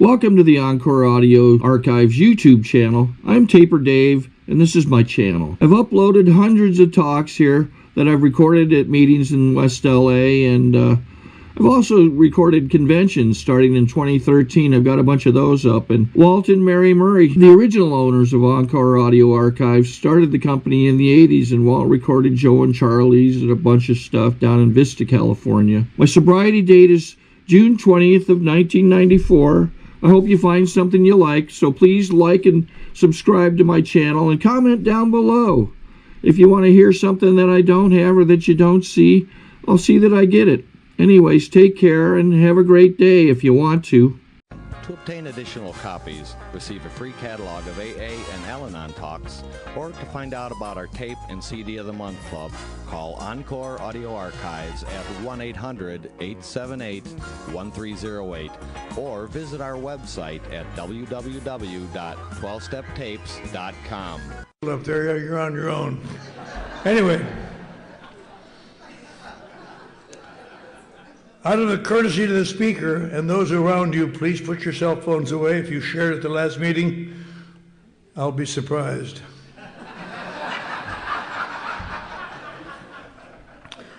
Welcome to the Encore Audio Archives YouTube channel. I'm Taper Dave, and this is my channel. I've uploaded hundreds of talks here that I've recorded at meetings in West LA, and I've also recorded conventions starting in 2013. I've got a bunch of those up. And Walt and Mary Murray, the original owners of Encore Audio Archives, started the company in the 80s, and Walt recorded Joe and Charlie's and a bunch of stuff down in Vista, California. My sobriety date is June 20th of 1994. I hope you find something you like, so please like and subscribe to my channel and comment down below. If you want to hear something that I don't have or that you don't see, I'll see that I get it. Anyways, take care and have a great day if you want to. To obtain additional copies, receive a free catalog of AA and Al-Anon talks, or to find out about our tape and CD of the Month Club, call Encore Audio Archives at 1-800-878-1308, or visit our website at www.12steptapes.com. Up there, you're on your own. Anyway, out of the courtesy to the speaker and those around you, please put your cell phones away. If you shared at the last meeting, I'll be surprised.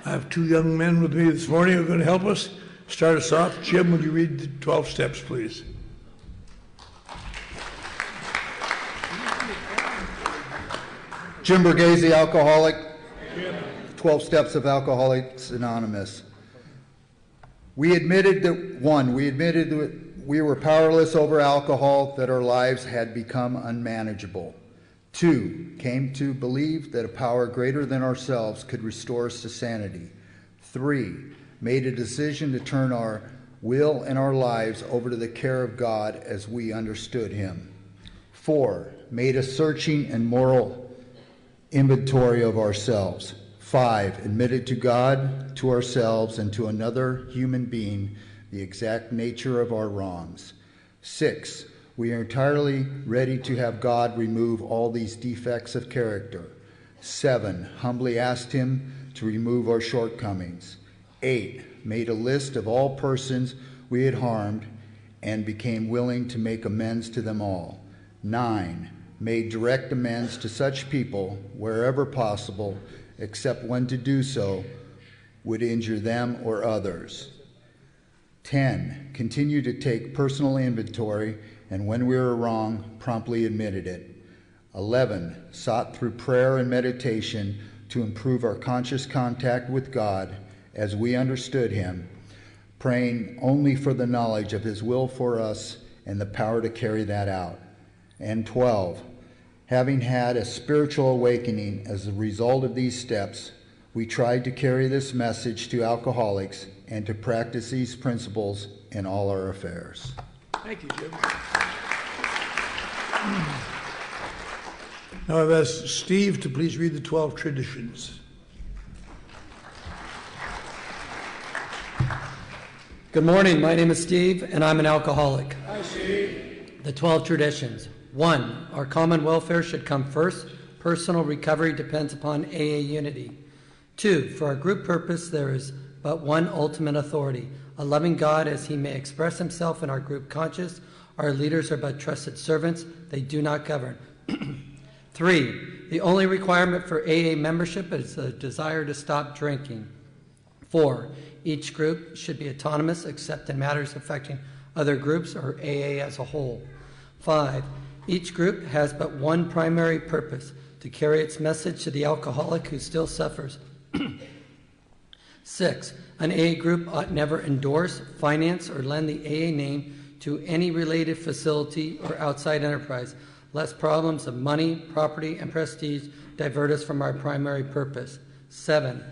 I have two young men with me this morning who are going to help us. Start us off. Jim, would you read the 12 steps, please? Jim Borghese, alcoholic. 12 Steps of Alcoholics Anonymous. We admitted that we were powerless over alcohol, that our lives had become unmanageable. 2, came to believe that a power greater than ourselves could restore us to sanity. 3, made a decision to turn our will and our lives over to the care of God as we understood Him. 4, made a searching and moral inventory of ourselves. 5, admitted to God, to ourselves, and to another human being the exact nature of our wrongs. 6, we are entirely ready to have God remove all these defects of character. 7, humbly asked Him to remove our shortcomings. 8, made a list of all persons we had harmed and became willing to make amends to them all. 9, made direct amends to such people wherever possible, except when to do so would injure them or others. 10, continued to take personal inventory, and when we were wrong, promptly admitted it. 11, sought through prayer and meditation to improve our conscious contact with God as we understood Him, praying only for the knowledge of His will for us and the power to carry that out. And 12, having had a spiritual awakening as a result of these steps, we tried to carry this message to alcoholics and to practice these principles in all our affairs. Thank you, Jim. Now I've asked Steve to please read the 12 traditions. Good morning, my name is Steve, and I'm an alcoholic. Hi, Steve. The 12 traditions. 1, our common welfare should come first. Personal recovery depends upon AA unity. 2, for our group purpose, there is but one ultimate authority, a loving God as He may express Himself in our group conscious. Our leaders are but trusted servants. They do not govern. 3, the only requirement for AA membership is a desire to stop drinking. 4, each group should be autonomous except in matters affecting other groups or AA as a whole. 5, each group has but one primary purpose, to carry its message to the alcoholic who still suffers. 6, an AA group ought never endorse, finance, or lend the AA name to any related facility or outside enterprise, lest problems of money, property, and prestige divert us from our primary purpose. 7,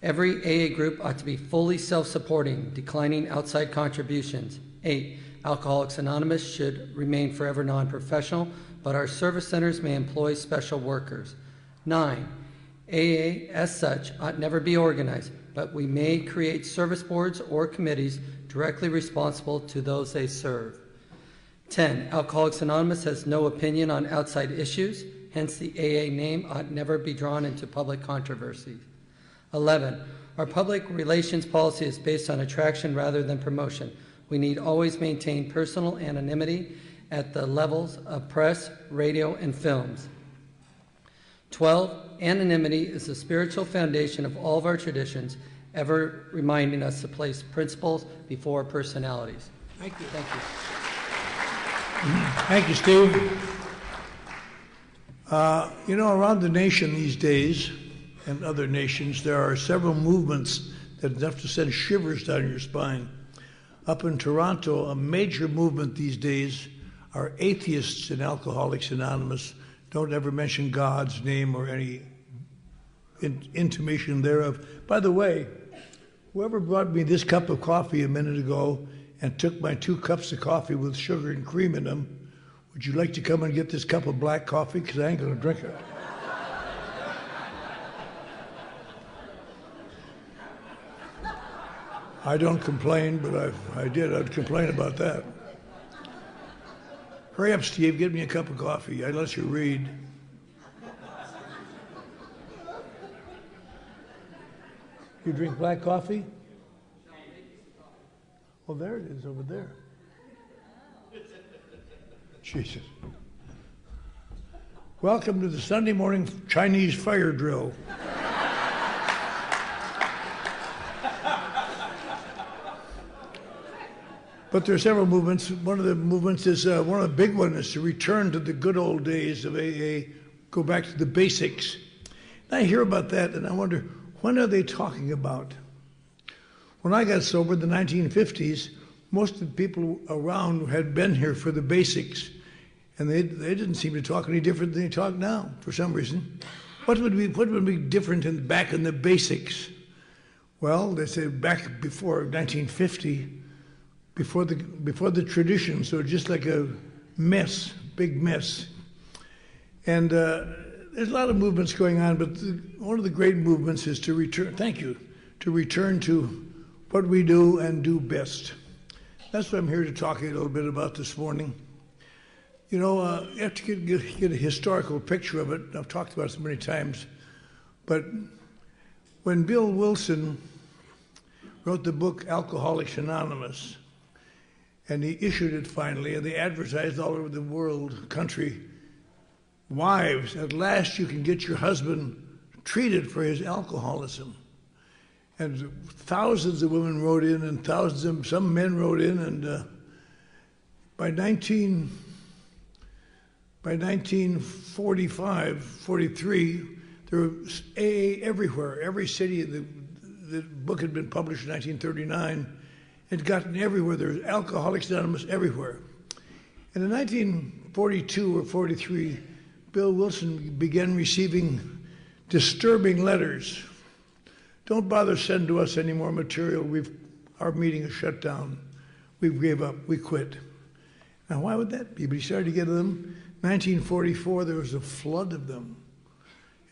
every AA group ought to be fully self-supporting, declining outside contributions. 8, Alcoholics Anonymous should remain forever non-professional, but our service centers may employ special workers. 9, AA as such ought never be organized, but we may create service boards or committees directly responsible to those they serve. 10, Alcoholics Anonymous has no opinion on outside issues, hence the AA name ought never be drawn into public controversies. 11, our public relations policy is based on attraction rather than promotion. We need always maintain personal anonymity at the levels of press, radio, and films. 12, anonymity is the spiritual foundation of all of our traditions, ever reminding us to place principles before personalities. Thank you. Thank you. Thank you, Steve. Around the nation these days and other nations, there are several movements that enough to send shivers down your spine. Up in Toronto, a major movement these days are atheists in Alcoholics Anonymous. Don't ever mention God's name or any intimation thereof. By the way, whoever brought me this cup of coffee a minute ago and took my 2 cups of coffee with sugar and cream in them, would you like to come and get this cup of black coffee? Because I ain't going to drink it. I don't complain, but if I did, I'd complain about that. Hurry up, Steve, get me a cup of coffee. I'd let you read. You drink black coffee? Well, there it is over there. Jesus. Welcome to the Sunday morning Chinese fire drill. But there are several movements. One of the movements is, one of the big ones is to return to the good old days of AA, go back to the basics. And I hear about that and I wonder, when are they talking about? When I got sober in the 1950s, most of the people around had been here for the basics, and they didn't seem to talk any different than they talk now, for some reason. What would be different back in the basics? Well, they say back before 1950, before the tradition, so just like a mess, big mess. And there's a lot of movements going on, but one of the great movements is to return, to return to what we do and do best. That's what I'm here to talk a little bit about this morning. You have to get a historical picture of it. I've talked about it so many times. But when Bill Wilson wrote the book Alcoholics Anonymous, and he issued it finally, and they advertised all over the world, country, wives, at last you can get your husband treated for his alcoholism. And thousands of women wrote in, and some men wrote in, and by 1945, 43, there was AA everywhere. Every city, the book had been published in 1939. It gotten everywhere. There was Alcoholics Anonymous everywhere. And in 1942 or 43, Bill Wilson began receiving disturbing letters. Don't bother sending to us any more material. Our meeting is shut down. We gave up. We quit. Now, why would that be? But he started to get them. 1944, there was a flood of them.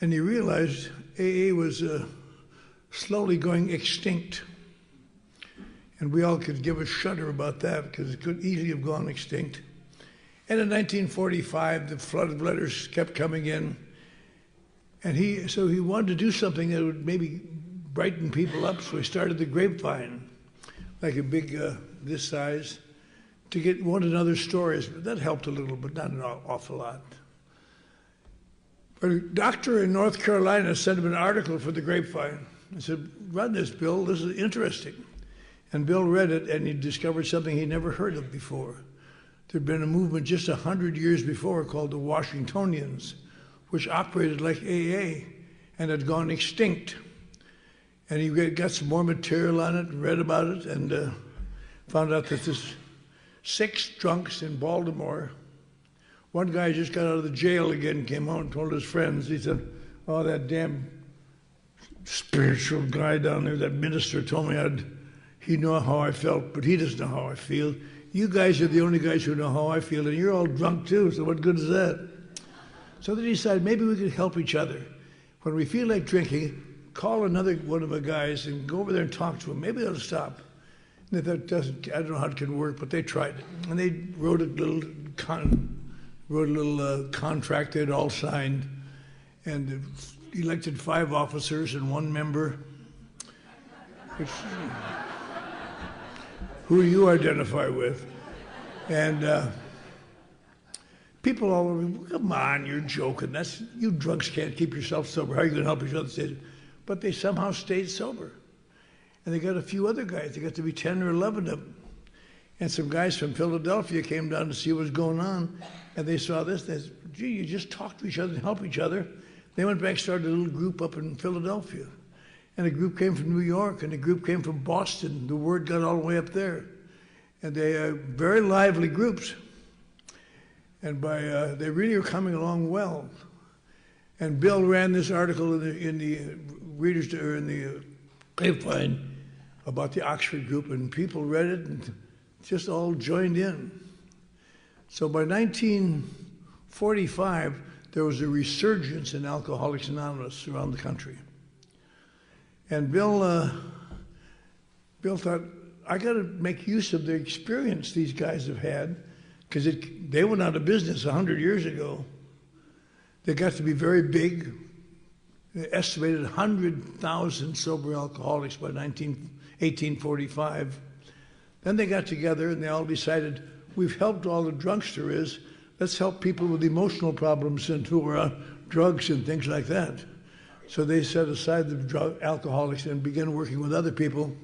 And he realized AA was slowly going extinct. And we all could give a shudder about that because it could easily have gone extinct. And in 1945, the flood of letters kept coming in. And so he wanted to do something that would maybe brighten people up, so he started the Grapevine, like a big, this size, to get one another stories. But that helped a little, but not an awful lot. But a doctor in North Carolina sent him an article for the Grapevine. I said, run this, Bill, this is interesting. And Bill read it, and he discovered something he'd never heard of before. There'd been a movement just 100 years before called the Washingtonians, which operated like AA and had gone extinct. And he got some more material on it, read about it, and found out that there's 6 drunks in Baltimore. One guy just got out of the jail again, came out and told his friends. He said, oh, that damn spiritual guy down there, that minister told me he'd know how I felt, but he doesn't know how I feel. You guys are the only guys who know how I feel, and you're all drunk too, so what good is that? So they decided maybe we could help each other. When we feel like drinking, call another one of the guys and go over there and talk to him. Maybe they'll stop. And if that doesn't, I don't know how it can work, but they tried it. And they wrote a little contract they'd all signed, and elected 5 officers and 1 member. Who do you identify with? And people all over, come on, you're joking. You drunks can't keep yourself sober. How are you going to help each other? But they somehow stayed sober. And they got a few other guys. They got to be 10 or 11 of them. And some guys from Philadelphia came down to see what was going on. And they saw this. They said, gee, you just talk to each other and help each other. They went back and started a little group up in Philadelphia. And a group came from New York, and a group came from Boston. The word got all the way up there. And they are very lively groups. And they really are coming along well. And Bill ran this article in the readers or in the grapevine about the Oxford group, and people read it and just all joined in. So by 1945, there was a resurgence in Alcoholics Anonymous around the country. And Bill thought, I got to make use of the experience these guys have had, because they went out of business 100 years ago. They got to be very big. They estimated 100,000 sober alcoholics by 1845. Then they got together and they all decided, we've helped all the drunks there is. Let's help people with emotional problems and who are on drugs and things like that. So they set aside the alcoholics and began working with other people.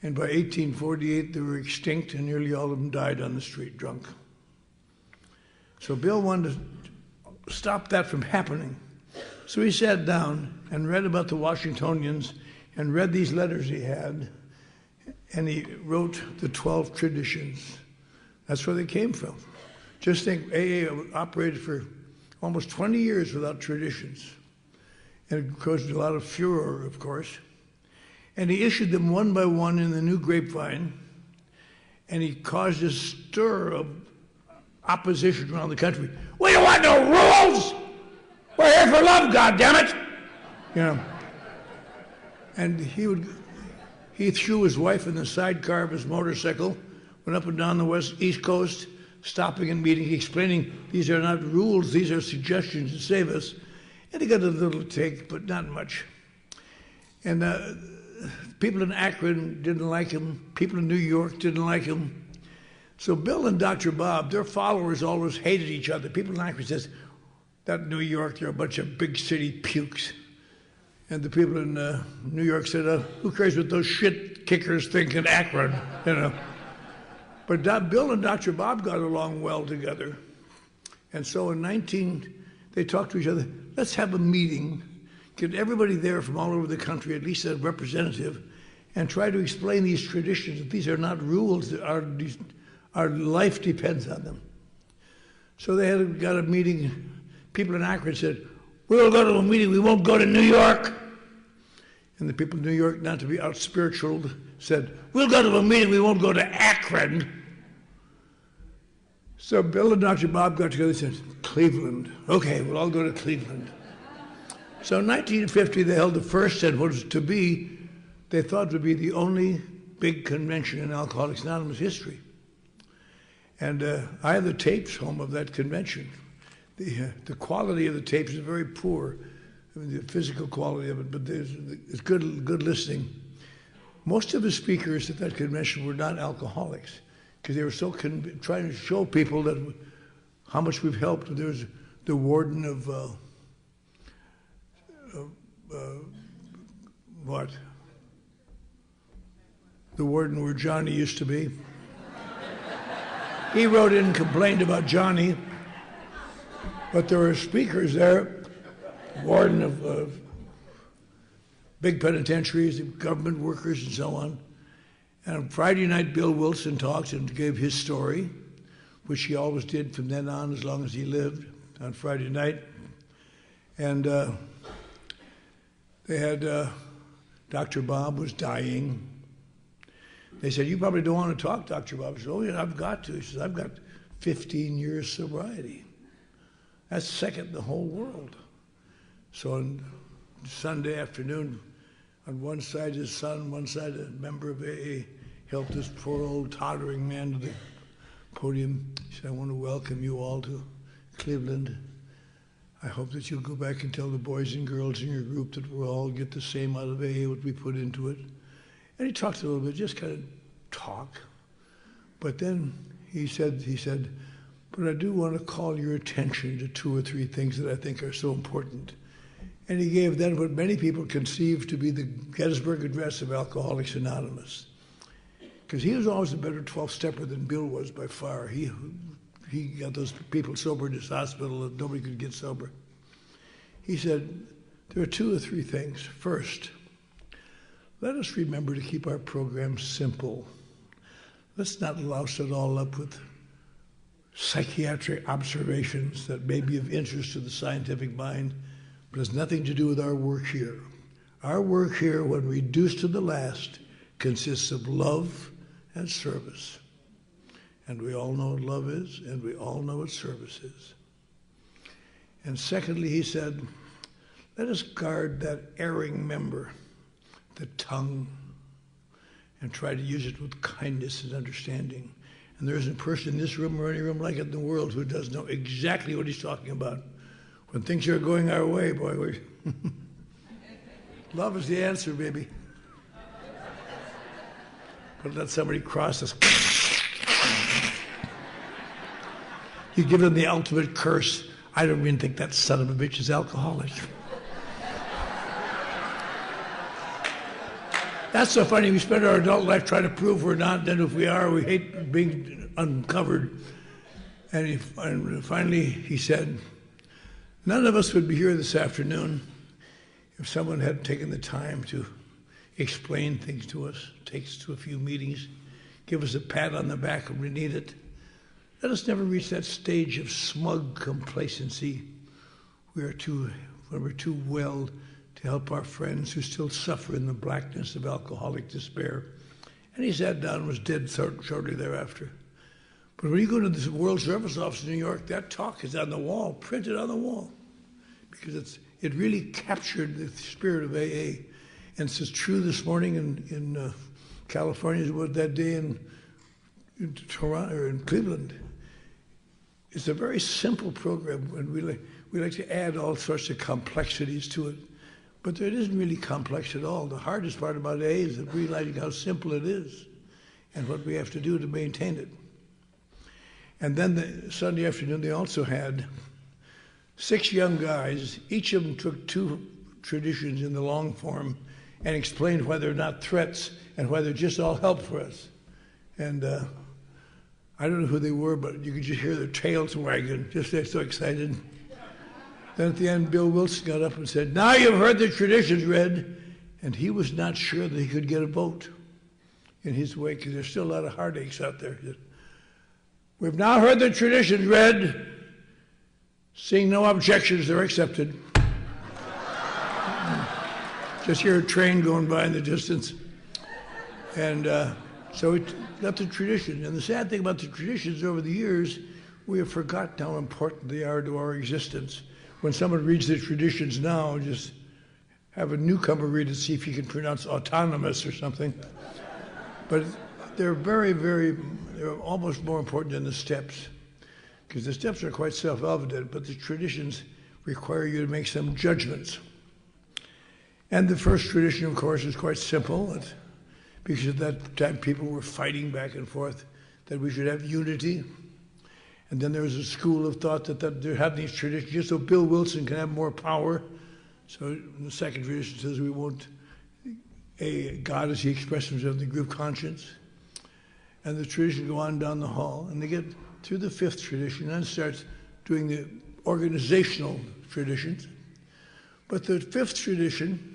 And by 1848, they were extinct, and nearly all of them died on the street drunk. So Bill wanted to stop that from happening. So he sat down and read about the Washingtonians and read these letters he had, and he wrote the 12 traditions. That's where they came from. Just think, AA operated for almost 20 years without traditions. And it caused a lot of furor, of course. And he issued them one by one in the New Grapevine, and he caused a stir of opposition around the country. We don't want no rules! We're here for love, goddammit! You know. And he threw his wife in the sidecar of his motorcycle, went up and down the East Coast, stopping and meeting, explaining these are not rules, these are suggestions to save us. And he got a little take, but not much. And people in Akron didn't like him. People in New York didn't like him. So Bill and Dr. Bob, their followers always hated each other. People in Akron says, that New York, they're a bunch of big city pukes. And the people in New York said, who cares what those shit kickers think in Akron, you know. But Bill and Dr. Bob got along well together. And so they talked to each other, let's have a meeting, get everybody there from all over the country, at least a representative, and try to explain these traditions, that these are not rules, our life depends on them. So they got a meeting. People in Akron said, we'll go to a meeting, we won't go to New York. And the people in New York, not to be out-spiritualed, said, we'll go to a meeting, we won't go to Akron. So Bill and Dr. Bob got together and said, Cleveland. Okay, we'll all go to Cleveland. So in 1950, they held the first and what was to be, they thought would be the only big convention in Alcoholics Anonymous history. And I have the tapes home of that convention. The quality of the tapes is very poor, I mean, the physical quality of it, but it's good listening. Most of the speakers at that convention were not alcoholics, because they were so trying to show people that how much we've helped. There was the warden of what? The warden where Johnny used to be. He wrote in and complained about Johnny, but there were speakers there, warden of big penitentiaries, government workers, and so on. And on Friday night, Bill Wilson talked and gave his story, which he always did from then on as long as he lived on Friday night. And they had Dr. Bob was dying. They said, you probably don't want to talk, Dr. Bob. I said, oh, yeah, I've got to. He says, I've got 15 years sobriety. That's second in the whole world. So on Sunday afternoon, on one side his son, one side a member of AA, helped this poor old tottering man to the podium. He said, I want to welcome you all to Cleveland. I hope that you'll go back and tell the boys and girls in your group that we'll all get the same out of AA, what we put into it. And he talked a little bit, just kind of talk. But then he said, but I do want to call your attention to 2 or 3 things that I think are so important. And he gave then what many people conceive to be the Gettysburg Address of Alcoholics Anonymous. Because he was always a better 12-stepper than Bill was by far. He got those people sober in his hospital and nobody could get sober. He said, there are 2 or 3 things. First, let us remember to keep our program simple. Let's not louse it all up with psychiatric observations that may be of interest to the scientific mind, but has nothing to do with our work here. Our work here, when reduced to the last, consists of love and service. And we all know what love is, and we all know what service is. And secondly, he said, let us guard that erring member, the tongue, and try to use it with kindness and understanding. And there isn't a person in this room or any room like it in the world who does know exactly what he's talking about. When things are going our way, boy, love is the answer, baby. But let somebody cross us. You give them the ultimate curse. I don't even think that son of a bitch is alcoholic. That's so funny. We spend our adult life trying to prove we're not, then if we are, we hate being uncovered. And finally he said, none of us would be here this afternoon if someone had taken the time to explain things to us, take us to a few meetings, give us a pat on the back when we need it. Let us never reach that stage of smug complacency when we're too well to help our friends who still suffer in the blackness of alcoholic despair. And he sat down and was dead shortly thereafter. But when you go to the World Service Office in New York, that talk is on the wall, printed on the wall, because it really captured the spirit of AA. And it's as true this morning in California as it was that day in Toronto or in Cleveland. It's a very simple program, and we like to add all sorts of complexities to it. But it isn't really complex at all. The hardest part about AA is realizing how simple it is and what we have to do to maintain it. And then the Sunday afternoon, they also had 6 young guys. Each of them took 2 traditions in the long form and explained why they're not threats and why they're just all help for us. And I don't know who they were, but you could just hear their tails wagging, just they're so excited. Then at the end, Bill Wilson got up and said, now you've heard the traditions read. And he was not sure that he could get a vote in his way, because there's still a lot of heartaches out there. We've now heard the traditions read. Seeing no objections, they're accepted. Just hear a train going by in the distance. And so we got the tradition. And the sad thing about the traditions over the years, we have forgotten how important they are to our existence. When someone reads the traditions now, just have a newcomer read it, see if he can pronounce autonomous or something. But they're they're almost more important than the steps, because the steps are quite self-evident, but the traditions require you to make some judgments. And the first tradition, of course, is quite simple, because at that time people were fighting back and forth that we should have unity. And then there was a school of thought that they're having these traditions just so Bill Wilson can have more power. So the second tradition says we want God as he expressed himself in the group conscience. And the tradition go on down the hall, and they get through the 5th tradition, and starts doing the organizational traditions. But the 5th tradition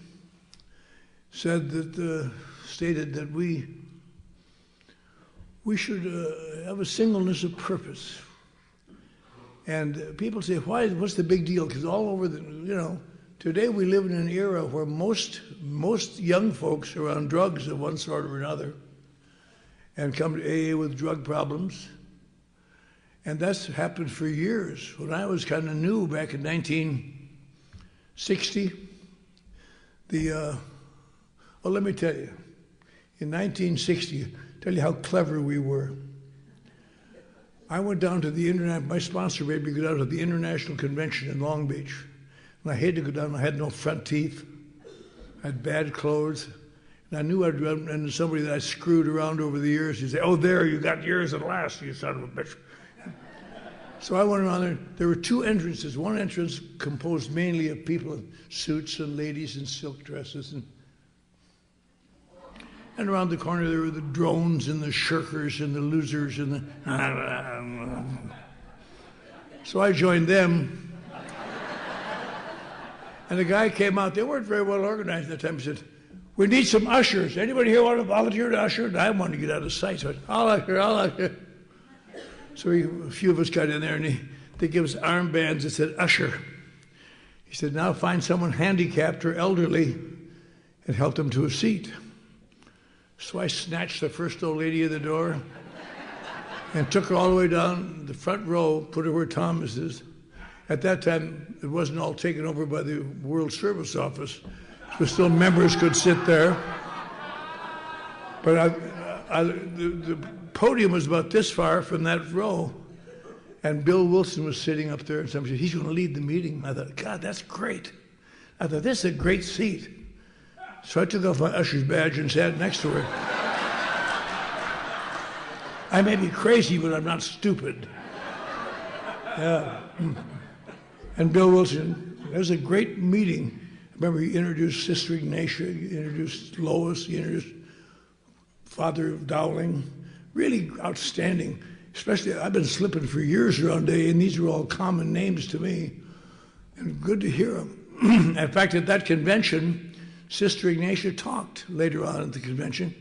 said that stated that we should have a singleness of purpose. And people say, what's the big deal? Because all over today we live in an era where most young folks are on drugs of one sort or another and come to AA with drug problems. And that's happened for years. When I was kind of new back in 1960, let me tell you, in 1960, tell you how clever we were. I went down to the my sponsor made me go down to the International Convention in Long Beach. And I hated to go down, I had no front teeth, I had bad clothes. And I knew I'd run into somebody that I screwed around over the years. He'd say, "Oh, there, you got yours at last, you son of a bitch." So I went around there. There were two entrances. One entrance composed mainly of people in suits and ladies in silk dresses. And around the corner there were the drones and the shirkers and the losers and the... So I joined them. And the guy came out. They weren't very well organized at that time. He said, "We need some ushers. Anybody here want to volunteer to usher?" And I wanted to get out of sight. So I said, I'll usher. So a few of us got in there, and they gave us armbands that said usher. He said, "Now find someone handicapped or elderly and help them to a seat." So I snatched the first old lady at the door and took her all the way down the front row, put her where Thomas is. At that time, it wasn't all taken over by the World Service Office, so still members could sit there. But the podium was about this far from that row, and Bill Wilson was sitting up there, and somebody said, "He's going to lead the meeting." I thought, God, that's great. I thought, this is a great seat. So I took off my usher's badge and sat next to her. I may be crazy, but I'm not stupid. Yeah. And Bill Wilson, it was a great meeting. I remember he introduced Sister Ignatia, he introduced Lois, he introduced Father Dowling. Really outstanding. Especially, I've been slipping for years around AA, and these are all common names to me. And good to hear them. In fact, at that convention, Sister Ignatia talked later on at the convention.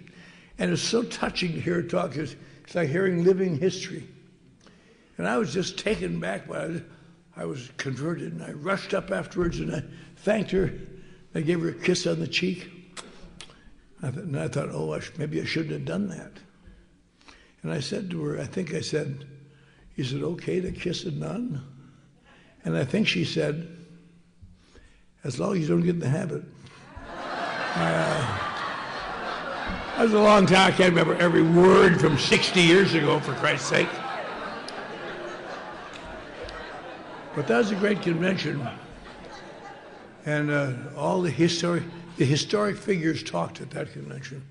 And it's so touching to hear her talk. It's like hearing living history. And I was just taken back by it. I was converted, and I rushed up afterwards, and I thanked her. I gave her a kiss on the cheek. And I thought, oh, maybe I shouldn't have done that. And I said to her, I think I said, "Is it okay to kiss a nun?" And I think she said, "As long as you don't get in the habit." That was a long time. I can't remember every word from 60 years ago, for Christ's sake. But that was a great convention. And all the historic figures talked at that convention.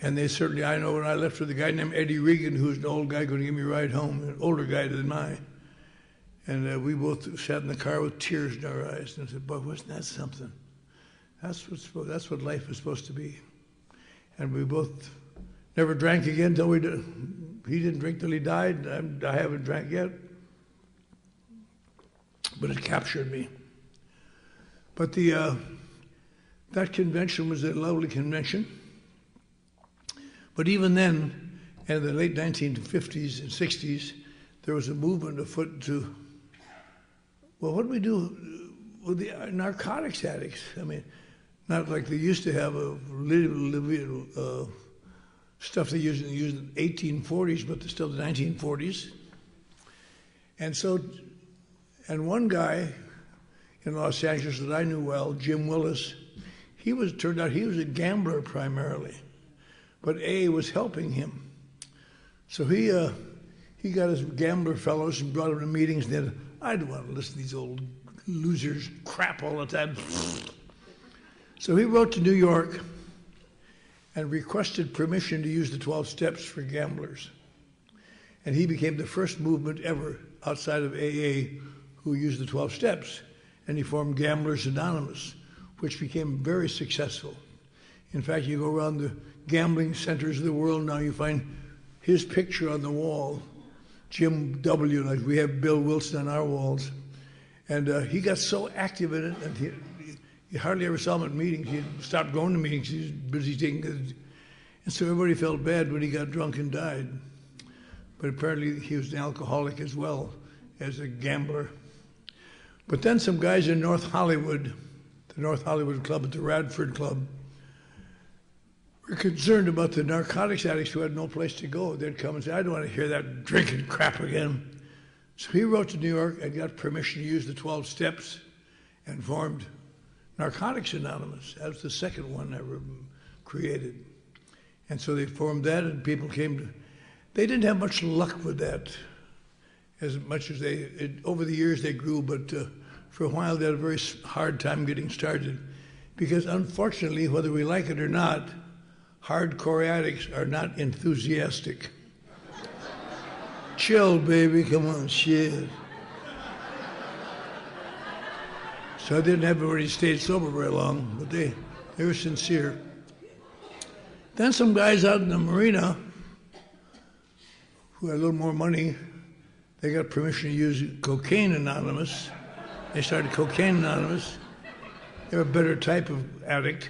And they certainly, I know when I left with a guy named Eddie Regan, who was an old guy going to give me a ride home, an older guy than mine. And we both sat in the car with tears in our eyes and said, "Boy, wasn't that something? That's what life is supposed to be." And we both never drank again until he didn't drink till he died. I haven't drank yet. But it captured me. But that convention was a lovely convention. But even then, in the late 1950s and 60s, there was a movement afoot to, well, what do we do with the narcotics addicts? I mean, not like they used to have stuff they used in the 1840s, but still the 1940s. And one guy in Los Angeles that I knew well, Jim Willis, turned out he was a gambler primarily. But AA was helping him. So he got his gambler fellows and brought them to meetings, and then, I don't want to listen to these old losers crap all the time. So he wrote to New York and requested permission to use the 12 steps for gamblers. And he became the first movement ever outside of AA who used the 12 steps. And he formed Gamblers Anonymous, which became very successful. In fact, you go around the gambling centers of the world now, you find his picture on the wall, Jim W., like we have Bill Wilson on our walls. And he got so active in it, and you hardly ever saw him at meetings. He stopped going to meetings. He was busy taking it. And so everybody felt bad when he got drunk and died. But apparently he was an alcoholic as well as a gambler. But then some guys in North Hollywood, the North Hollywood Club at the Radford Club, were concerned about the narcotics addicts who had no place to go. They'd come and say, "I don't want to hear that drinking crap again." So he wrote to New York and got permission to use the 12 steps and formed Narcotics Anonymous. That was the second one ever created. And so they formed that, and people came to... They didn't have much luck with that, as much as over the years they grew, but for a while they had a very hard time getting started. Because unfortunately, whether we like it or not, hardcore addicts are not enthusiastic. Chill, baby, come on, shit. So I didn't have everybody stayed sober very long, but they were sincere. Then some guys out in the marina who had a little more money, they got permission to use Cocaine Anonymous. They started Cocaine Anonymous. They're a better type of addict.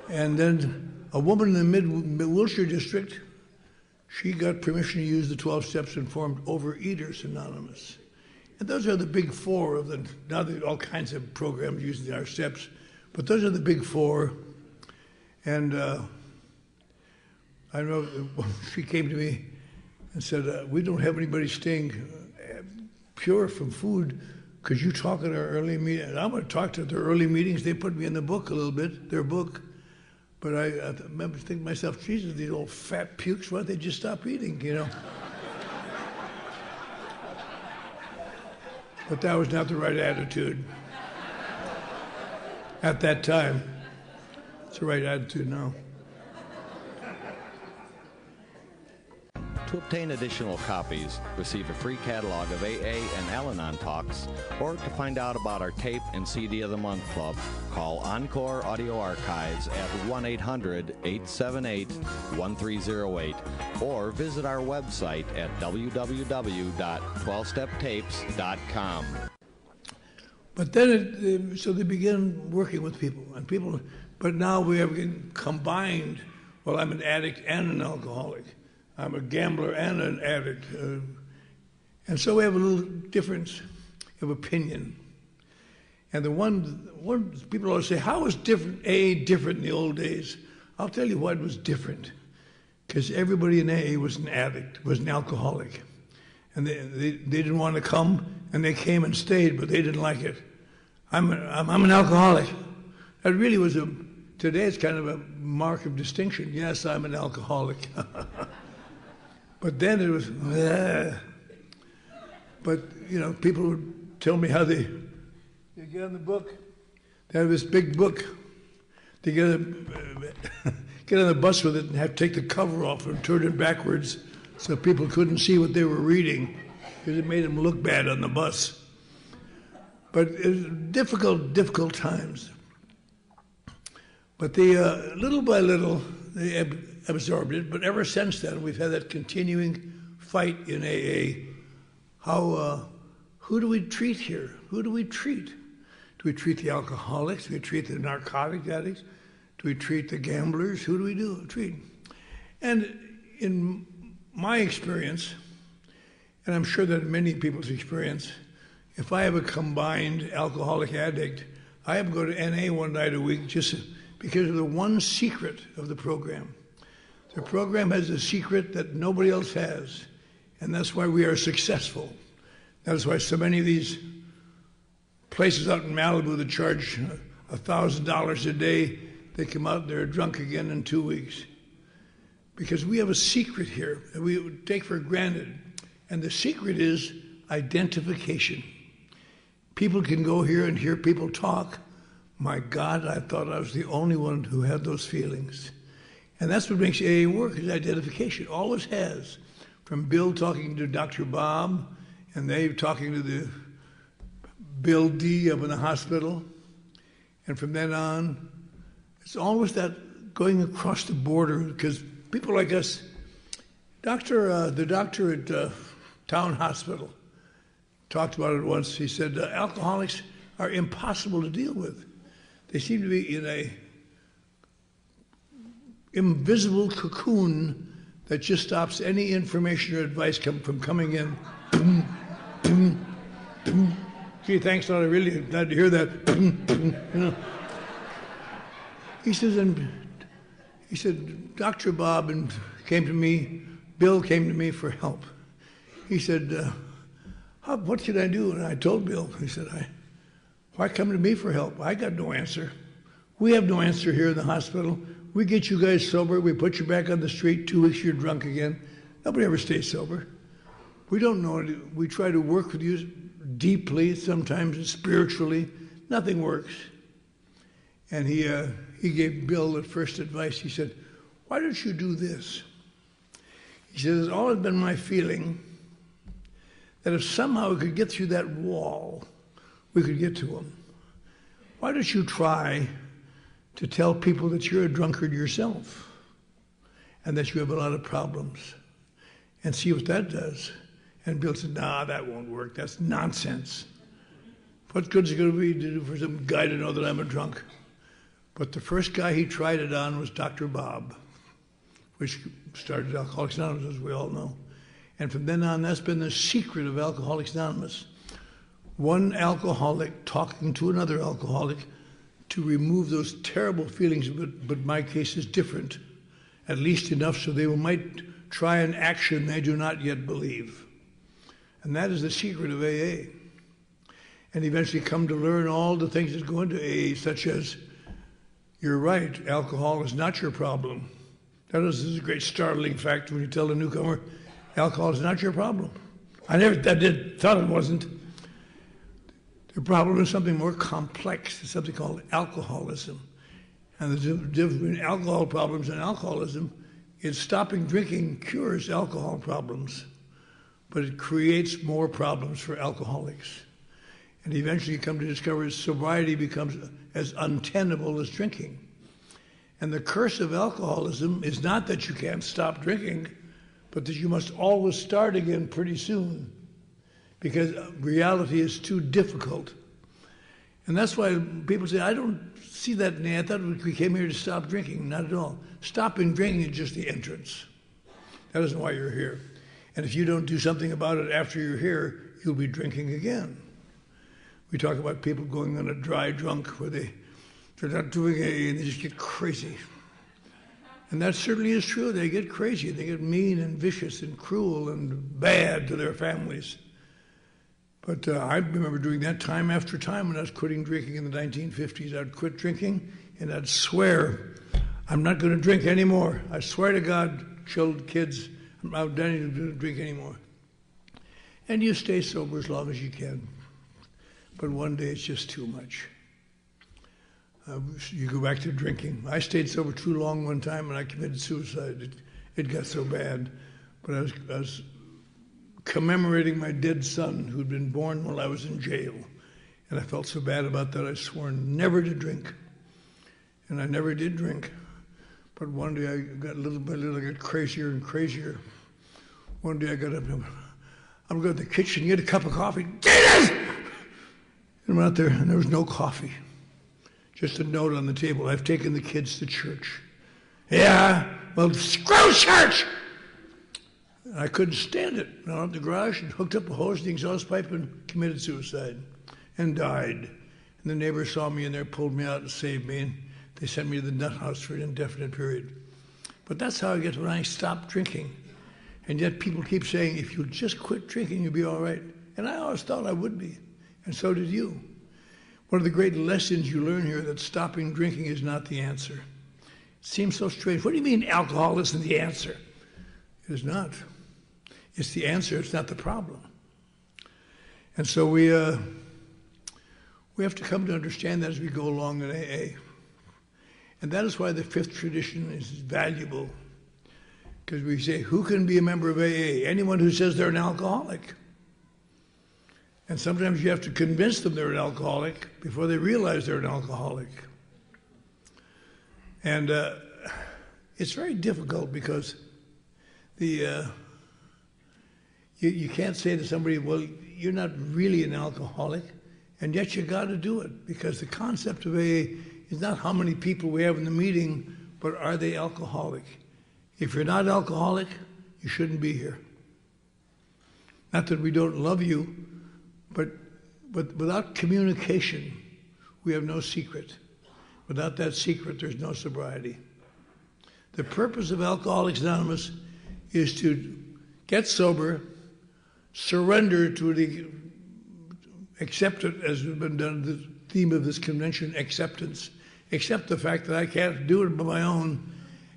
And then a woman in the mid-Wilshire district, she got permission to use the 12 steps and formed Overeaters Anonymous. And those are the big four of the, now there are all kinds of programs using our steps, but those are the big four. And I know she came to me and said, we don't have anybody staying pure from food. Could you talk at our early meeting? I'm going to talk to their early meetings. They put me in the book a little bit, their book. But I remember thinking to myself, Jesus, these old fat pukes, why don't they just stop eating, you know? But that was not the right attitude at that time. It's the right attitude now. To obtain additional copies, receive a free catalog of AA and Al-Anon talks, or to find out about our tape and CD of the Month Club, call Encore Audio Archives at 1-800-878-1308, or visit our website at www.12steptapes.com. But then, so they began working with people, but now we have combined, well, I'm an addict and an alcoholic. I'm a gambler and an addict. And so we have a little difference of opinion. And the one people always say, how was AA different in the old days? I'll tell you what was different. Because everybody in AA was an addict, was an alcoholic. And they didn't want to come, and they came and stayed, but they didn't like it. I'm an alcoholic. That really was today it's kind of a mark of distinction. Yes, I'm an alcoholic. But then it was, but you know, people would tell me how they get on the book. They have this big book. They get on the bus with it and have to take the cover off and turn it backwards so people couldn't see what they were reading because it made them look bad on the bus. But it was difficult times. But they, little by little, they absorbed it, but ever since then, we've had that continuing fight in AA. Who do we treat here? Who do we treat? Do we treat the alcoholics? Do we treat the narcotic addicts? Do we treat the gamblers? Who do we treat? And in my experience, and I'm sure that in many people's experience, if I have a combined alcoholic addict, I have to go to NA one night a week just because of the one secret of the program. The program has a secret that nobody else has, and that's why we are successful. That is why so many of these places out in Malibu that charge $1,000 a day, they come out and they're drunk again in 2 weeks. Because we have a secret here that we take for granted, and the secret is identification. People can go here and hear people talk. My God, I thought I was the only one who had those feelings. And that's what makes AA work, is identification. Always has. From Bill talking to Dr. Bob, and they talking to the Bill D up in the hospital. And from then on, it's always that going across the border, because people like us, the doctor at Town Hospital talked about it once. He said, alcoholics are impossible to deal with. They seem to be in a invisible cocoon that just stops any information or advice from coming in. Boom, boom, boom. Gee, thanks a lot. I really glad to hear that. Boom, boom, you know. He said, Dr. Bob came to me, Bill came to me for help. He said, what should I do? And I told Bill, he said, why come to me for help? I got no answer. We have no answer here in the hospital. We get you guys sober, we put you back on the street, 2 weeks you're drunk again. Nobody ever stays sober. We don't know. We try to work with you deeply, sometimes spiritually. Nothing works. And he he gave Bill the first advice. He said, "Why don't you do this?" He said, "It's always been my feeling that if somehow we could get through that wall, we could get to him. Why don't you try to tell people that you're a drunkard yourself and that you have a lot of problems and see what that does?" And Bill said, "Nah, that won't work. That's nonsense. What good is it going to be to do for some guy to know that I'm a drunk?" But the first guy he tried it on was Dr. Bob, which started Alcoholics Anonymous, as we all know. And from then on, that's been the secret of Alcoholics Anonymous. One alcoholic talking to another alcoholic to remove those terrible feelings, but my case is different, at least enough so they might try an action they do not yet believe. And that is the secret of AA. And eventually come to learn all the things that go into AA, such as, you're right, alcohol is not your problem. That is a great startling fact when you tell a newcomer, alcohol is not your problem. I never thought it wasn't. The problem is something more complex. It's something called alcoholism. And the difference between alcohol problems and alcoholism is stopping drinking cures alcohol problems, but it creates more problems for alcoholics. And eventually you come to discover that sobriety becomes as untenable as drinking. And the curse of alcoholism is not that you can't stop drinking, but that you must always start again pretty soon, because reality is too difficult. And that's why people say, I don't see that in the, I thought we came here to stop drinking. Not at all. Stopping drinking is just the entrance. That isn't why you're here. And if you don't do something about it after you're here, you'll be drinking again. We talk about people going on a dry drunk where they're not doing AA and they just get crazy. And that certainly is true. They get crazy. They get mean and vicious and cruel and bad to their families. But I remember doing that time after time when I was quitting drinking in the 1950s. I'd quit drinking and I'd swear, I'm not going to drink anymore. I swear to God, kids, I'm not going to drink anymore. And you stay sober as long as you can. But one day it's just too much. You go back to drinking. I stayed sober too long one time and I committed suicide. It got so bad. But I was commemorating my dead son who'd been born while I was in jail. And I felt so bad about that I swore never to drink. And I never did drink. But one day I got little by little, I got crazier and crazier. One day I got up and I'm going to the kitchen, get a cup of coffee. Get it! And I'm out there and there was no coffee. Just a note on the table. I've taken the kids to church. Yeah, well, screw church! And I couldn't stand it. I went out the garage and hooked up a hose to the exhaust pipe and committed suicide and died. And the neighbors saw me in there, pulled me out and saved me. And they sent me to the nut house for an indefinite period. But that's how I get when I stopped drinking. And yet people keep saying, if you just quit drinking, you'll be all right. And I always thought I would be. And so did you. One of the great lessons you learn here that stopping drinking is not the answer. It seems so strange. What do you mean alcohol isn't the answer? It is not. It's the answer, it's not the problem. And so we have to come to understand that as we go along in AA. And that is why the fifth tradition is valuable. Because we say, who can be a member of AA? Anyone who says they're an alcoholic. And sometimes you have to convince them they're an alcoholic before they realize they're an alcoholic. And it's very difficult because you can't say to somebody, well, you're not really an alcoholic, and yet you got to do it, because the concept of AA is not how many people we have in the meeting, but are they alcoholic? If you're not alcoholic, you shouldn't be here. Not that we don't love you, but without communication, we have no secret. Without that secret, there's no sobriety. The purpose of Alcoholics Anonymous is to get sober, surrender to the, accept it, as has been done, the theme of this convention, acceptance. Accept the fact that I can't do it by my own,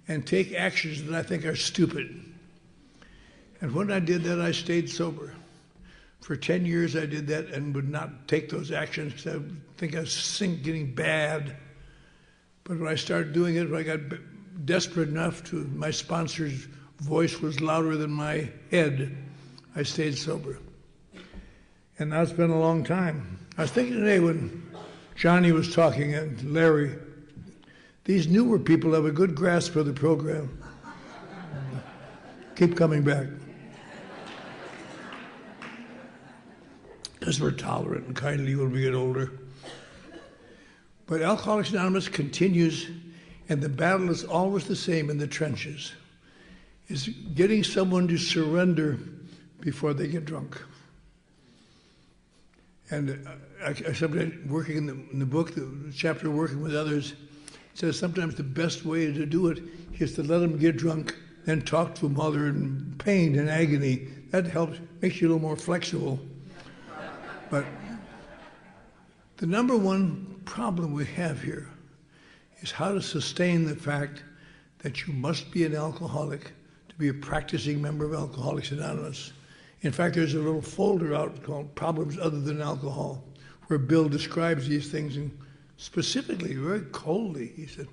and take actions that I think are stupid. And when I did that, I stayed sober. For 10 years I did that and would not take those actions because I think I was getting bad. But when I started doing it, when I got desperate enough to, my sponsor's voice was louder than my head, I stayed sober. And that's been a long time. I was thinking today when Johnny was talking and Larry, these newer people have a good grasp of the program. Keep coming back. Because we're tolerant and kindly when we get older. But Alcoholics Anonymous continues, and the battle is always the same in the trenches. Is getting someone to surrender before they get drunk. And I sometimes working in the book, the chapter Working with Others, says sometimes the best way to do it is to let them get drunk, then talk to them while they're in pain and agony. That helps, makes you a little more flexible. But the number one problem we have here is how to sustain the fact that you must be an alcoholic to be a practicing member of Alcoholics Anonymous. In fact, there's a little folder out called Problems Other Than Alcohol, where Bill describes these things and specifically, very coldly. He said,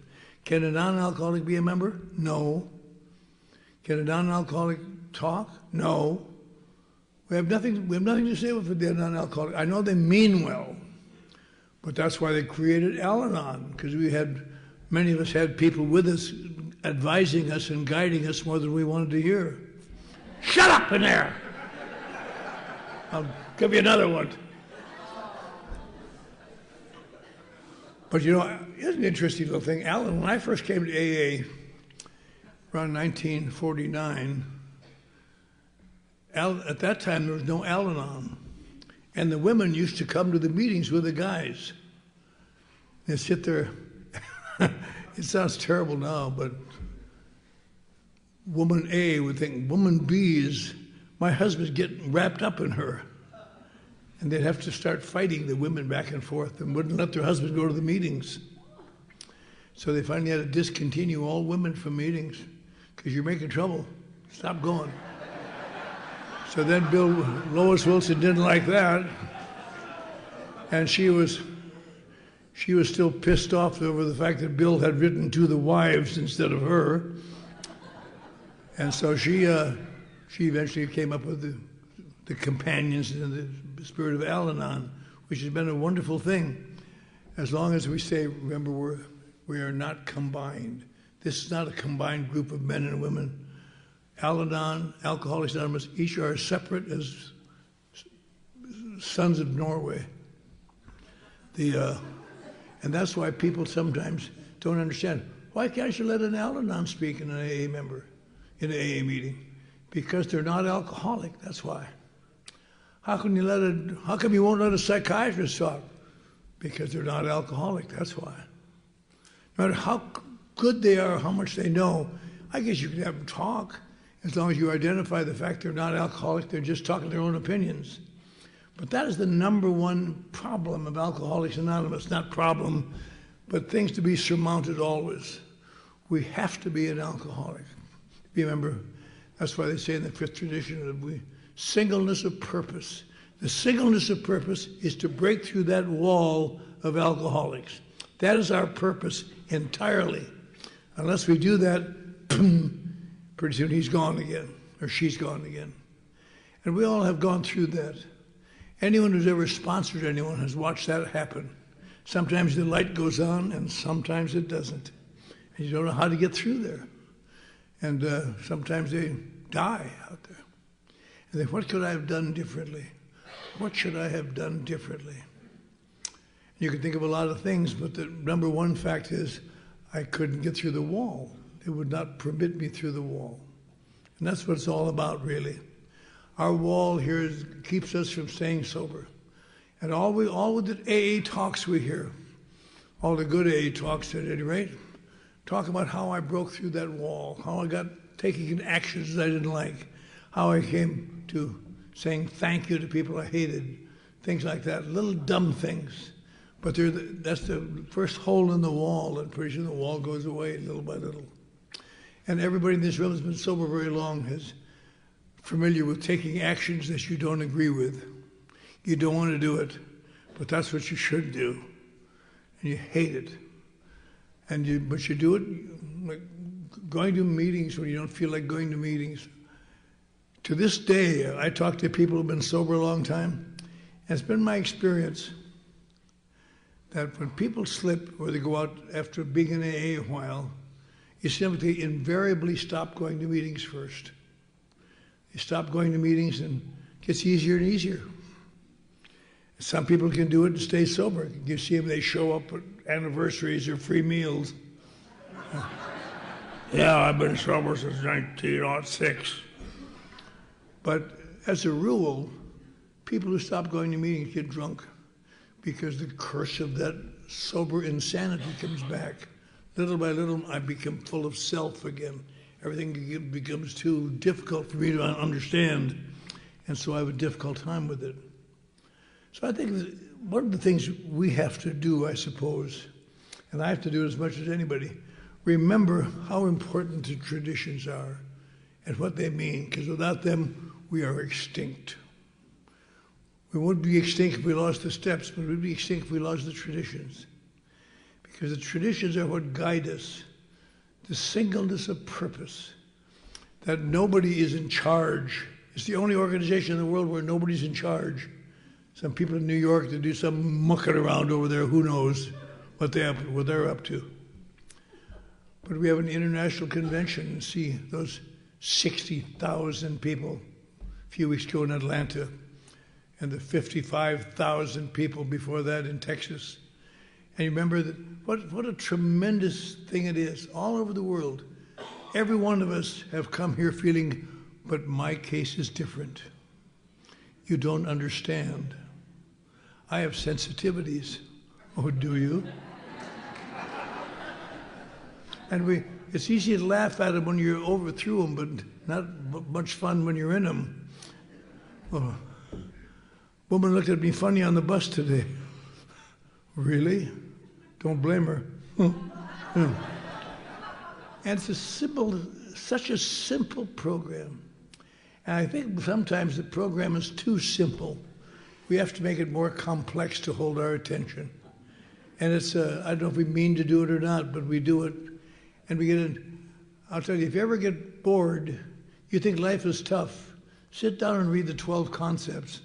can a non-alcoholic be a member? No. Can a non-alcoholic talk? No. We have nothing to say with the non-alcoholic. I know they mean well, but that's why they created Al-Anon, because many of us had people with us advising us and guiding us more than we wanted to hear. Shut up in there! I'll give you another one. But you know, here's an interesting little thing. Alan, when I first came to AA around 1949, at that time there was no Al-Anon. And the women used to come to the meetings with the guys. They'd sit there. It sounds terrible now, but woman A would think woman B is, my husband's getting wrapped up in her. And they'd have to start fighting the women back and forth and wouldn't let their husbands go to the meetings. So they finally had to discontinue all women from meetings because you're making trouble. Stop going. So then Lois Wilson didn't like that. And she was still pissed off over the fact that Bill had written to the wives instead of her. And so she eventually came up with the companions in the spirit of Al-Anon, which has been a wonderful thing. As long as we say, remember, we are not combined. This is not a combined group of men and women. Al-Anon, Alcoholics Anonymous, each are separate as sons of Norway. And that's why people sometimes don't understand. Why can't you let an Al-Anon speak in an AA member, in an AA meeting? Because they're not alcoholic, that's why. How come you won't let a psychiatrist talk? Because they're not alcoholic, that's why. No matter how good they are, how much they know, I guess you can have them talk as long as you identify the fact they're not alcoholic, they're just talking their own opinions. But that is the number one problem of Alcoholics Anonymous. Not problem, but things to be surmounted always. We have to be an alcoholic. Remember, that's why they say in the fifth tradition that singleness of purpose. The singleness of purpose is to break through that wall of alcoholics. That is our purpose entirely. Unless we do that, pretty soon he's gone again, or she's gone again. And we all have gone through that. Anyone who's ever sponsored anyone has watched that happen. Sometimes the light goes on, and sometimes it doesn't. And you don't know how to get through there. And sometimes they die out there. And then, what could I have done differently? What should I have done differently? You can think of a lot of things, but the number one fact is I couldn't get through the wall. They would not permit me through the wall. And that's what it's all about, really. Our wall here keeps us from staying sober. And all the AA talks we hear, all the good AA talks at any rate, talk about how I broke through that wall, how I got taking actions I didn't like, how I came to saying thank you to people I hated, things like that, little dumb things. But that's the first hole in the wall, and pretty soon the wall goes away little by little. And everybody in this room has been sober very long, is familiar with taking actions that you don't agree with. You don't want to do it, but that's what you should do. And you hate it. But you do it like going to meetings when you don't feel like going to meetings. To this day, I talk to people who've been sober a long time, and it's been my experience that when people slip or they go out after being in AA a while, you simply invariably stop going to meetings first. You stop going to meetings and it gets easier and easier. Some people can do it and stay sober. You see them, they show up at anniversaries or free meals. Yeah, I've been sober since 1906. But as a rule, people who stop going to meetings get drunk because the curse of that sober insanity comes back. Little by little, I become full of self again. Everything becomes too difficult for me to understand, and so I have a difficult time with it. So I think that one of the things we have to do, I suppose, and I have to do it as much as anybody, remember how important the traditions are and what they mean, because without them, we are extinct. We wouldn't be extinct if we lost the steps, but we'd be extinct if we lost the traditions. Because the traditions are what guide us, the singleness of purpose, that nobody is in charge. It's the only organization in the world where nobody's in charge. Some people in New York that do some mucking around over there, who knows what they're up to. But we have an international convention and see those 60,000 people a few weeks ago in Atlanta, and the 55,000 people before that in Texas. And you remember that what a tremendous thing it is all over the world. Every one of us have come here feeling, but my case is different. You don't understand. I have sensitivities. Oh, do you? And it's easy to laugh at them when you're over through them, but not much fun when you're in them. Oh, woman looked at me funny on the bus today. Really? Don't blame her. And it's such a simple program. And I think sometimes the program is too simple. We have to make it more complex to hold our attention. And it's, I don't know if we mean to do it or not, but we do it. And we get in. I'll tell you, if you ever get bored, you think life is tough, sit down and read the 12 concepts.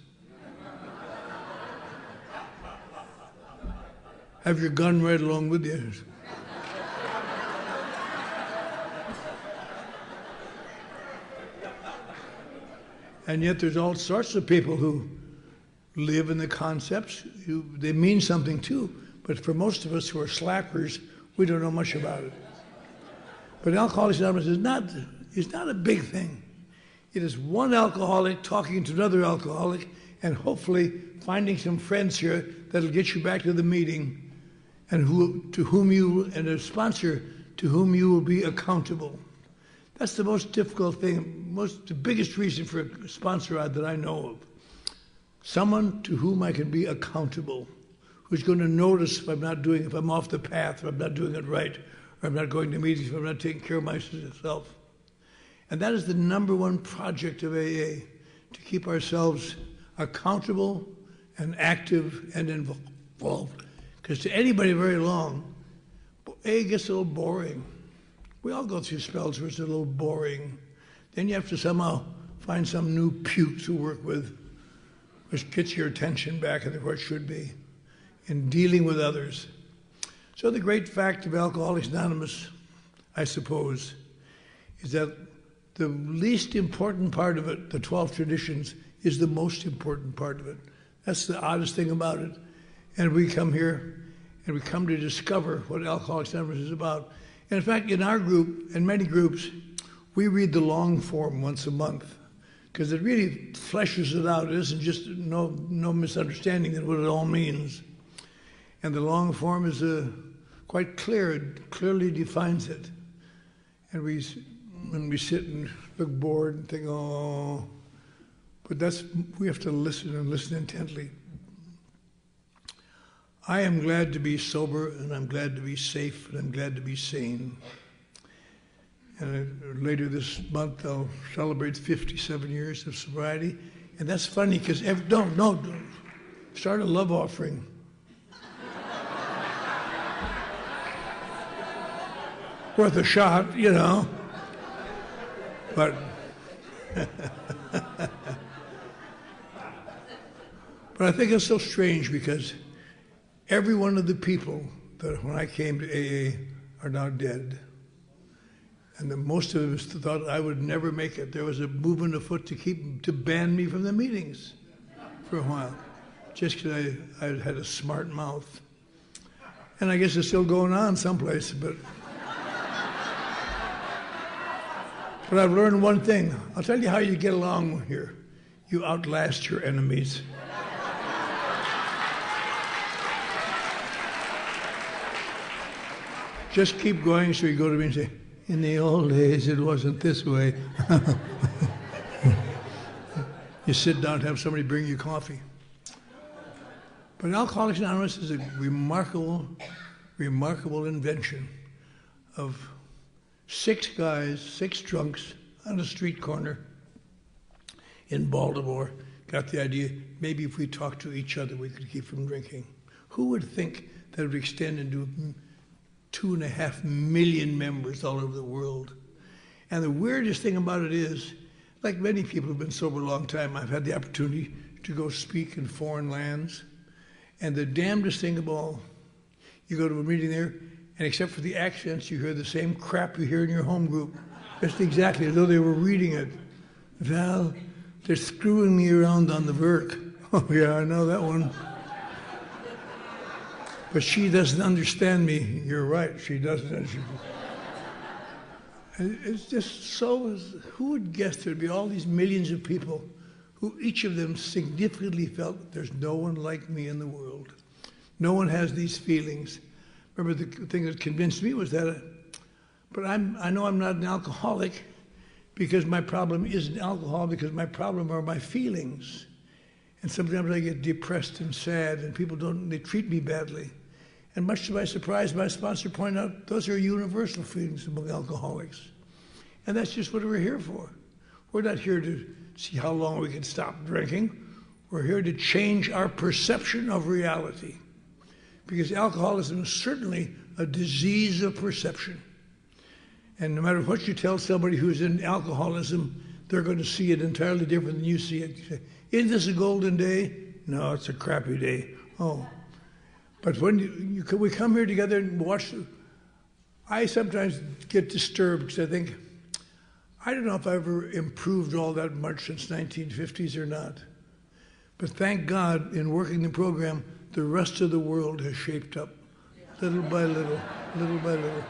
Have your gun right along with you. And yet there's all sorts of people who live in the concepts. They mean something too, but for most of us who are slackers, we don't know much about it. But Alcoholics Anonymous is not a big thing. It is one alcoholic talking to another alcoholic and hopefully finding some friends here that'll get you back to the meeting and and a sponsor to whom you will be accountable. That's the most difficult thing, the biggest reason for a sponsor that I know of. Someone to whom I can be accountable, who's going to notice if I'm off the path, if I'm not doing it right, or I'm not going to meetings, if I'm not taking care of myself. And that is the number one project of AA, to keep ourselves accountable and active and involved. Because to anybody very long, AA gets a little boring. We all go through spells where it's a little boring. Then you have to somehow find some new puke to work with, which gets your attention back where it should be, in dealing with others. So the great fact of Alcoholics Anonymous, I suppose, is that the least important part of it, the 12 traditions, is the most important part of it. That's the oddest thing about it. And we come here and we come to discover what Alcoholics Anonymous is about. And in fact, in our group, and many groups, we read the long form once a month because it really fleshes it out. It isn't just no misunderstanding in what it all means. And the long form is quite clear. It clearly defines it. And when we sit and look bored and think, oh, but we have to listen and listen intently. I am glad to be sober, and I'm glad to be safe, and I'm glad to be sane. And later this month, I'll celebrate 57 years of sobriety. And that's funny, because don't. Start a love offering. worth a shot, you know. But but I think it's so strange because every one of the people that when I came to AA are now dead. And most of them thought I would never make it. There was a movement afoot to ban me from the meetings for a while, just because I had a smart mouth. And I guess it's still going on someplace, but I've learned one thing. I'll tell you how you get along here. You outlast your enemies. Just keep going so you go to me and say, in the old days, it wasn't this way. You sit down and have somebody bring you coffee. But Alcoholics Anonymous is a remarkable, remarkable invention of 6 guys, 6 drunks on a street corner in Baltimore got the idea, maybe if we talked to each other, we could keep from drinking. Who would think that it would extend into 2.5 million members all over the world? And the weirdest thing about it is, like many people who've been sober a long time, I've had the opportunity to go speak in foreign lands. And the damnedest thing of all, you go to a meeting there, and except for the accents, you hear the same crap you hear in your home group. Just exactly as though they were reading it. Val, they're screwing me around on the verk. Oh yeah, I know that one. But she doesn't understand me. You're right, she doesn't. It's just so, who would guess there'd be all these millions of people who each of them significantly felt there's no one like me in the world. No one has these feelings. Remember, the thing that convinced me was that, but I know I'm not an alcoholic because my problem isn't alcohol, because my problem are my feelings. And sometimes I get depressed and sad, and people they treat me badly. And much to my surprise, my sponsor pointed out those are universal feelings among alcoholics. And that's just what we're here for. We're not here to see how long we can stop drinking. We're here to change our perception of reality. Because alcoholism is certainly a disease of perception. And no matter what you tell somebody who's in alcoholism, they're going to see it entirely different than you see it. You say, isn't this a golden day? No, it's a crappy day. Oh. But when we come here together and watch, I sometimes get disturbed because I think, I don't know if I've ever improved all that much since 1950s or not. But thank God, in working the program, the rest of the world has shaped up, little by little, little by little.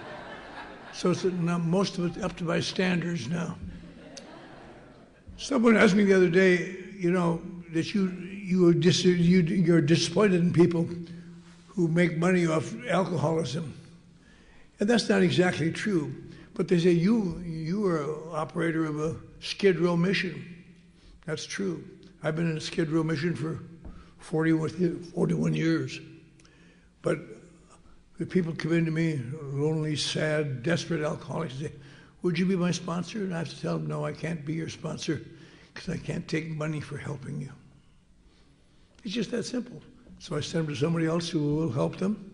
So it's now most of it's up to my standards now. Someone asked me the other day, you know, that you're disappointed in people who make money off alcoholism. And that's not exactly true. But they say, you are an operator of a Skid Row mission. That's true. I've been in a Skid Row mission for 41 years. But the people come in to me, lonely, sad, desperate alcoholics, and say, would you be my sponsor? And I have to tell them, no, I can't be your sponsor because I can't take money for helping you. It's just that simple. So I send them to somebody else who will help them.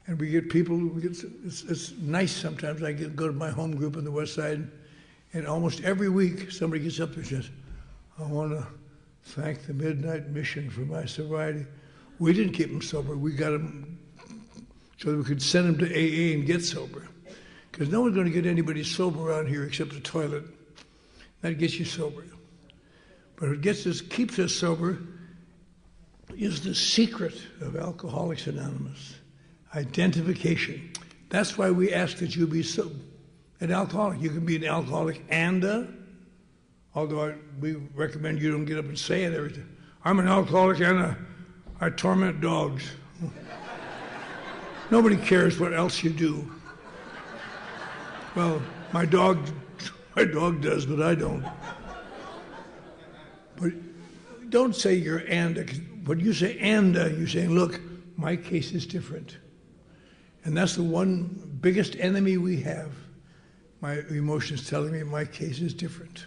And we get people, it's nice sometimes. I go to my home group on the West Side, and almost every week somebody gets up there and says, I want to thank the Midnight Mission for my sobriety. We didn't keep them sober. We got them so that we could send them to AA and get sober. Because no one's going to get anybody sober around here except the toilet. That gets you sober. But what keeps us sober is the secret of Alcoholics Anonymous. Identification. That's why we ask that you be an alcoholic. You can be an alcoholic although we recommend you don't get up and say it every time. I'm an alcoholic and I torment dogs. Nobody cares what else you do. Well, my dog does, but I don't. But don't say you're When you say you're saying, look, my case is different. And that's the one biggest enemy we have. My emotions telling me my case is different.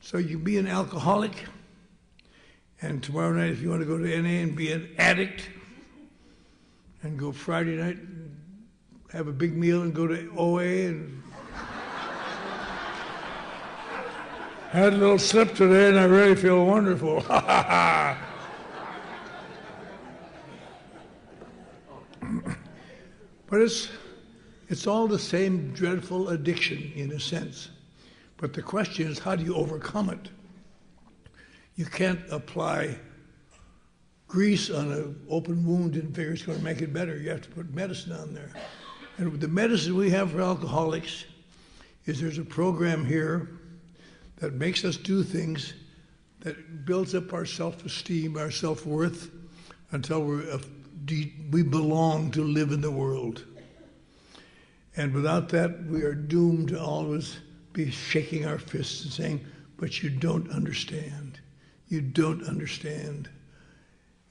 So you be an alcoholic, and tomorrow night if you want to go to NA and be an addict, and go Friday night have a big meal and go to OA and had a little slip today and I really feel wonderful. But it's all the same dreadful addiction in a sense. But the question is, how do you overcome it? You can't apply grease on an open wound and figure it's going to make it better. You have to put medicine on there. And the medicine we have for alcoholics is there's a program here that makes us do things that builds up our self-esteem, our self-worth, until we belong to live in the world. And without that, we are doomed to always be shaking our fists and saying, but you don't understand. You don't understand.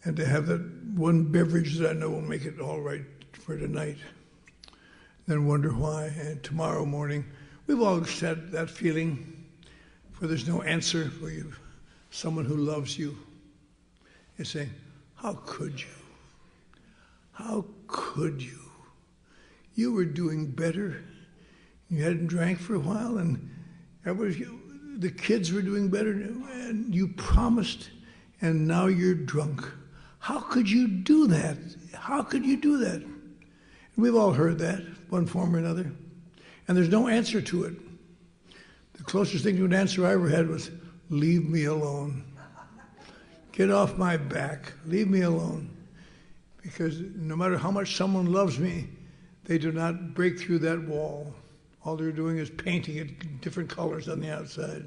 And to have that one beverage that I know will make it all right for tonight, then wonder why. And tomorrow morning, we've all had that feeling where there's no answer for you, someone who loves you is saying, how could you? How could you? You were doing better. You hadn't drank for a while, and the kids were doing better, and you promised, and now you're drunk. How could you do that? How could you do that? And we've all heard that, one form or another, and there's no answer to it. The closest thing to an answer I ever had was, leave me alone. Get off my back. Leave me alone. Because no matter how much someone loves me, they do not break through that wall. All they're doing is painting it different colors on the outside.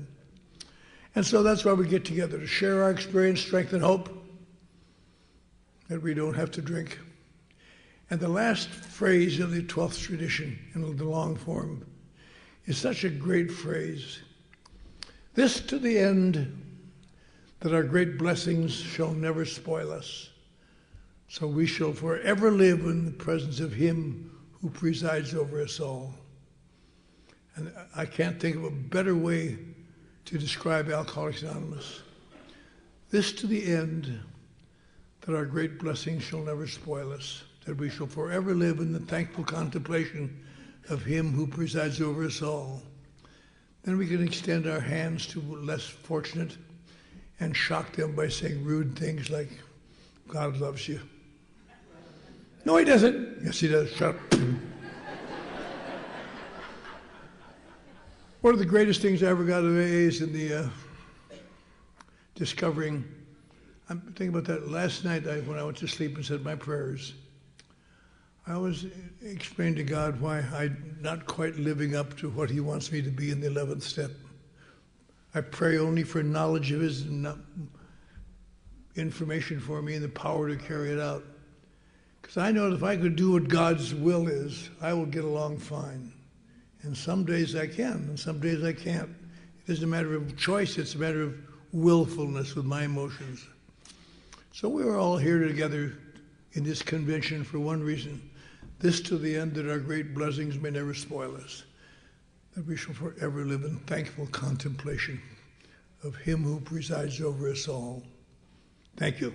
And so that's why we get together, to share our experience, strength, and hope that we don't have to drink. And the last phrase of the 12th tradition in the long form is such a great phrase. This to the end, that our great blessings shall never spoil us, so we shall forever live in the presence of him who presides over us all. And I can't think of a better way to describe Alcoholics Anonymous. This to the end, that our great blessings shall never spoil us, that we shall forever live in the thankful contemplation of him who presides over us all. Then we can extend our hands to less fortunate and shock them by saying rude things like, God loves you. No, he doesn't. Yes, he does. Shut up. One of the greatest things I ever got of AA is in the discovering. I'm thinking about that last night when I went to sleep and said my prayers. I always explained to God why I'm not quite living up to what he wants me to be in the 11th step. I pray only for knowledge of his information for me and the power to carry it out. Because I know that if I could do what God's will is, I will get along fine. And some days I can, and some days I can't. It isn't a matter of choice, it's a matter of willfulness with my emotions. So we are all here together in this convention for one reason. This to the end, that our great blessings may never spoil us, that we shall forever live in thankful contemplation of him who presides over us all. Thank you.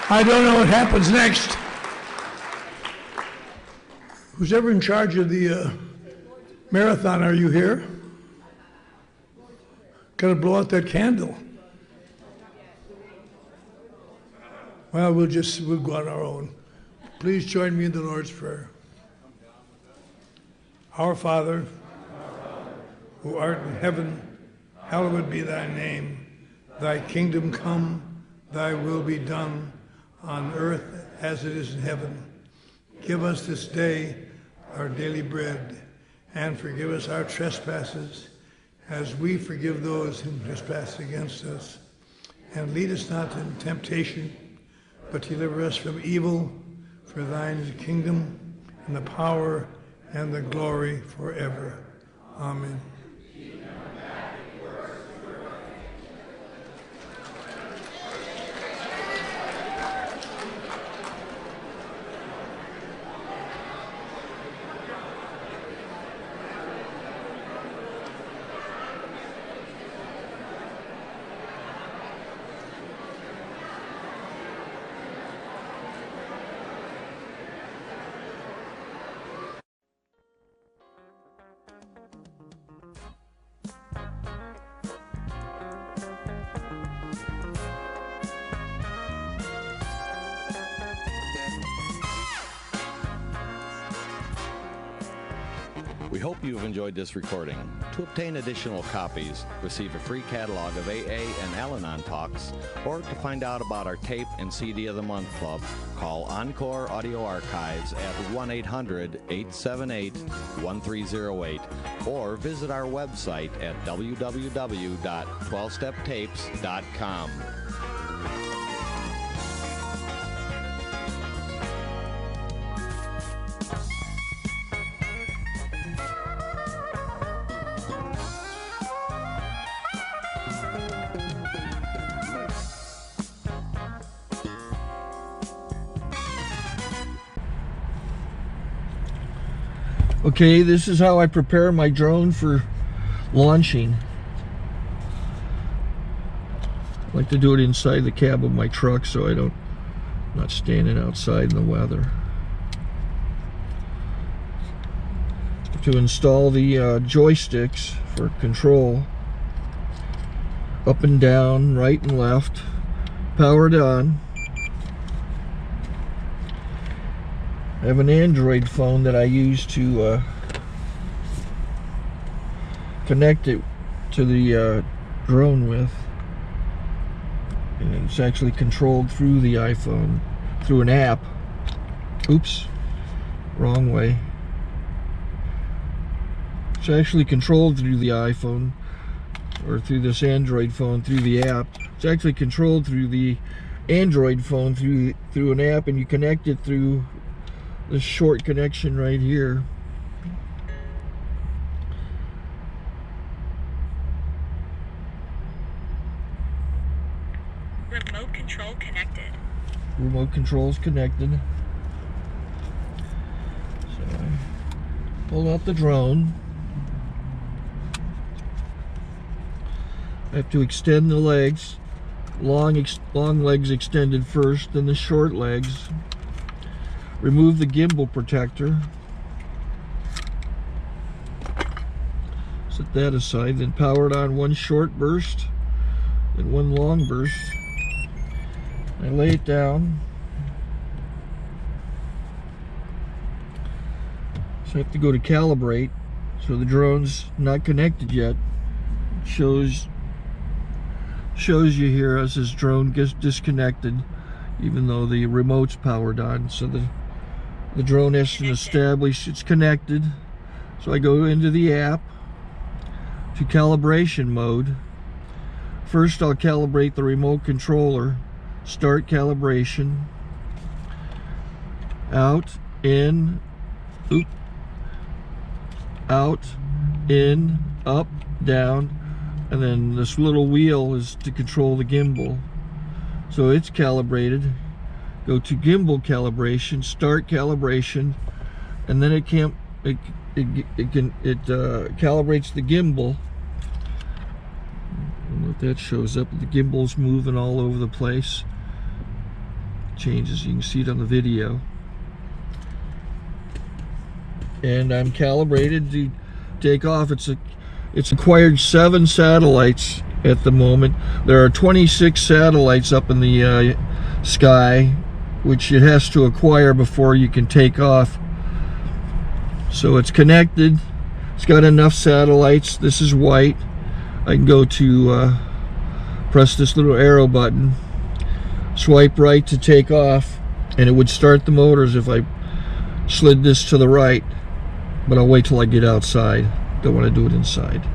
I don't know what happens next. Who's ever in charge of the marathon, are you here? Got to blow out that candle. Well, we'll go on our own. Please join me in the Lord's Prayer. Our Father, who art in heaven, hallowed be thy name. Thy kingdom come, thy will be done, on earth as it is in heaven. Give us this day our daily bread, and forgive us our trespasses, as we forgive those who trespass against us. And lead us not into temptation, but deliver us from evil. For thine is the kingdom, and the power, and the glory forever. Amen. We hope you've enjoyed this recording. To obtain additional copies, receive a free catalog of AA and Al-Anon talks, or to find out about our Tape and CD of the Month Club, call Encore Audio Archives at 1-800-878-1308 or visit our website at www.12steptapes.com. Okay, this is how I prepare my drone for launching. I like to do it inside the cab of my truck so I'm not standing outside in the weather. To install the joysticks for control, up and down, right and left, powered on. I have an Android phone that I use to connect it to the drone with, and it's actually controlled through the iPhone through an app. Oops, wrong way. It's actually controlled through the iPhone, or through this Android phone through the app. It's actually controlled through the Android phone through an app, and you connect it through this short connection right here. Remote control connected. Remote control's connected. So I pull out the drone. I have to extend the legs. Long legs extended first, then the short legs. Remove the gimbal protector. Set that aside, then power it on one short burst, then one long burst. I lay it down. So I have to go to calibrate. So the drone's not connected yet. It shows you here as this drone gets disconnected, even though the remote's powered on. So the drone has to establish it's connected. So I go into the app to calibration mode. First I'll calibrate the remote controller. Start calibration. Out, in, out, in, up, down, and then this little wheel is to control the gimbal. So it's calibrated. Go to gimbal calibration, start calibration, and then it calibrates the gimbal. I don't know if that shows up. The gimbal's moving all over the place. Changes, you can see it on the video. And I'm calibrated to take off. It's acquired 7 satellites at the moment. There are 26 satellites up in the sky, which it has to acquire before you can take off. So it's connected. It's got enough satellites. This is white. I can go to press this little arrow button, swipe right to take off, and it would start the motors if I slid this to the right. But I'll wait till I get outside. Don't want to do it inside.